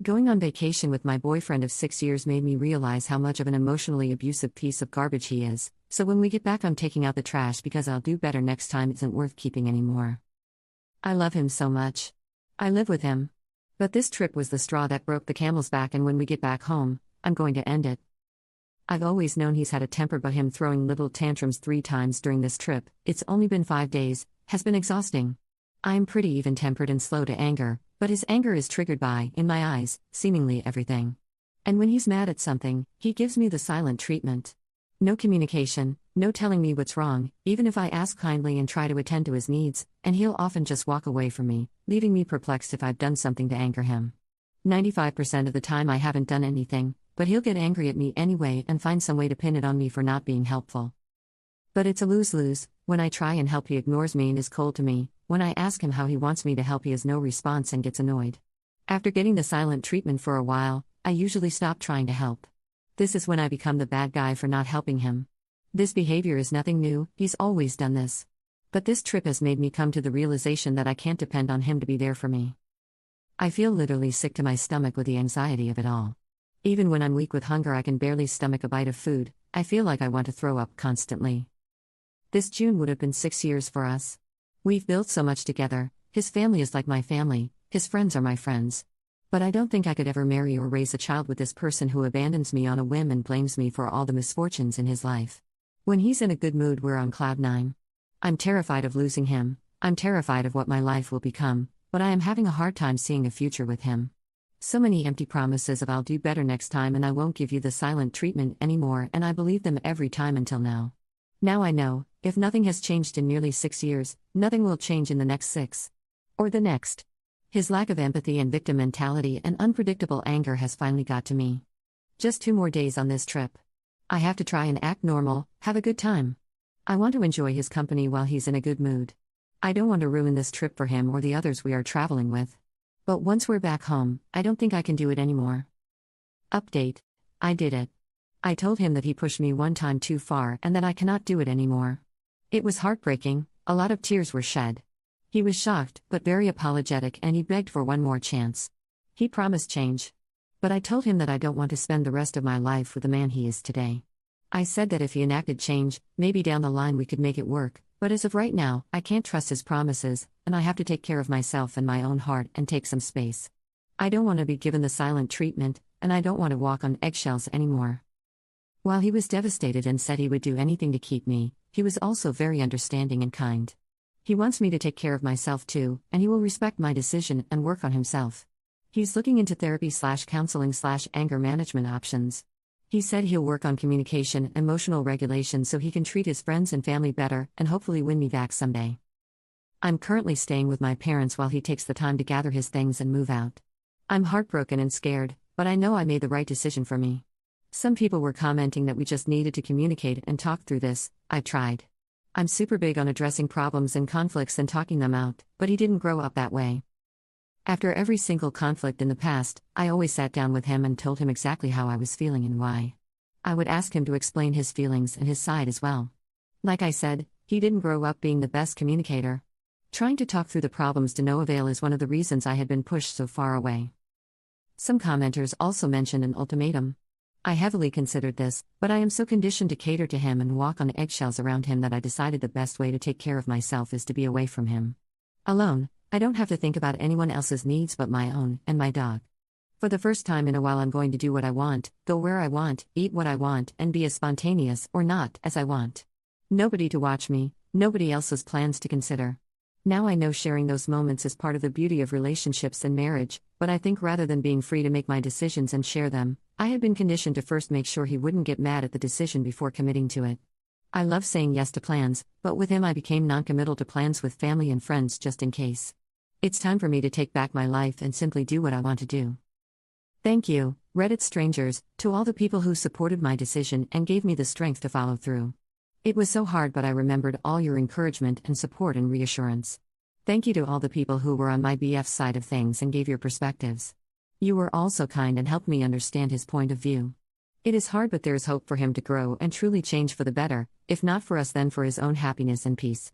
Going on vacation with my boyfriend of 6 years made me realize how much of an emotionally abusive piece of garbage he is, so when we get back, I'm taking out the trash because I'll do better next time isn't worth keeping anymore. I love him so much. I live with him. But this trip was the straw that broke the camel's back, and when we get back home, I'm going to end it. I've always known he's had a temper, but him throwing little tantrums 3 times during this trip, it's only been 5 days, has been exhausting. I'm pretty even-tempered and slow to anger, but his anger is triggered by, in my eyes, seemingly everything. And when he's mad at something, he gives me the silent treatment. No communication, no telling me what's wrong, even if I ask kindly and try to attend to his needs, and he'll often just walk away from me, leaving me perplexed if I've done something to anger him. 95% of the time I haven't done anything, but he'll get angry at me anyway and find some way to pin it on me for not being helpful. But it's a lose-lose. When I try and help, he ignores me and is cold to me. When I ask him how he wants me to help, he has no response and gets annoyed. After getting the silent treatment for a while, I usually stop trying to help. This is when I become the bad guy for not helping him. This behavior is nothing new, he's always done this. But this trip has made me come to the realization that I can't depend on him to be there for me. I feel literally sick to my stomach with the anxiety of it all. Even when I'm weak with hunger, I can barely stomach a bite of food. I feel like I want to throw up constantly. This June would have been 6 years for us. We've built so much together. His family is like my family, his friends are my friends. But I don't think I could ever marry or raise a child with this person who abandons me on a whim and blames me for all the misfortunes in his life. When he's in a good mood, we're on cloud 9. I'm terrified of losing him. I'm terrified of what my life will become, but I am having a hard time seeing a future with him. So many empty promises of I'll do better next time and I won't give you the silent treatment anymore, and I believe them every time until now. Now I know, if nothing has changed in nearly 6 years, nothing will change in the next 6. Or the next. His lack of empathy and victim mentality and unpredictable anger has finally got to me. Just 2 more days on this trip. I have to try and act normal, have a good time. I want to enjoy his company while he's in a good mood. I don't want to ruin this trip for him or the others we are traveling with. But once we're back home, I don't think I can do it anymore. Update. I did it. I told him that he pushed me 1 time too far and that I cannot do it anymore. It was heartbreaking, a lot of tears were shed. He was shocked, but very apologetic, and he begged for 1 more chance. He promised change. But I told him that I don't want to spend the rest of my life with the man he is today. I said that if he enacted change, maybe down the line we could make it work, but as of right now, I can't trust his promises, and I have to take care of myself and my own heart and take some space. I don't want to be given the silent treatment, and I don't want to walk on eggshells anymore. While he was devastated and said he would do anything to keep me, he was also very understanding and kind. He wants me to take care of myself too, and he will respect my decision and work on himself. He's looking into therapy/counseling/anger management options. He said he'll work on communication and emotional regulation so he can treat his friends and family better and hopefully win me back someday. I'm currently staying with my parents while he takes the time to gather his things and move out. I'm heartbroken and scared, but I know I made the right decision for me. Some people were commenting that we just needed to communicate and talk through this. I've tried. I'm super big on addressing problems and conflicts and talking them out, but he didn't grow up that way. After every single conflict in the past, I always sat down with him and told him exactly how I was feeling and why. I would ask him to explain his feelings and his side as well. Like I said, he didn't grow up being the best communicator. Trying to talk through the problems to no avail is one of the reasons I had been pushed so far away. Some commenters also mentioned an ultimatum. I heavily considered this, but I am so conditioned to cater to him and walk on eggshells around him that I decided the best way to take care of myself is to be away from him. Alone, I don't have to think about anyone else's needs but my own and my dog. For the first time in a while, I'm going to do what I want, go where I want, eat what I want, and be as spontaneous or not as I want. Nobody to watch me, nobody else's plans to consider. Now I know sharing those moments is part of the beauty of relationships and marriage, but I think rather than being free to make my decisions and share them, I had been conditioned to first make sure he wouldn't get mad at the decision before committing to it. I love saying yes to plans, but with him I became non-committal to plans with family and friends just in case. It's time for me to take back my life and simply do what I want to do. Thank you, Reddit strangers, to all the people who supported my decision and gave me the strength to follow through. It was so hard, but I remembered all your encouragement and support and reassurance. Thank you to all the people who were on my BF's side of things and gave your perspectives. You were all so kind and helped me understand his point of view. It is hard, but there is hope for him to grow and truly change for the better, if not for us then for his own happiness and peace.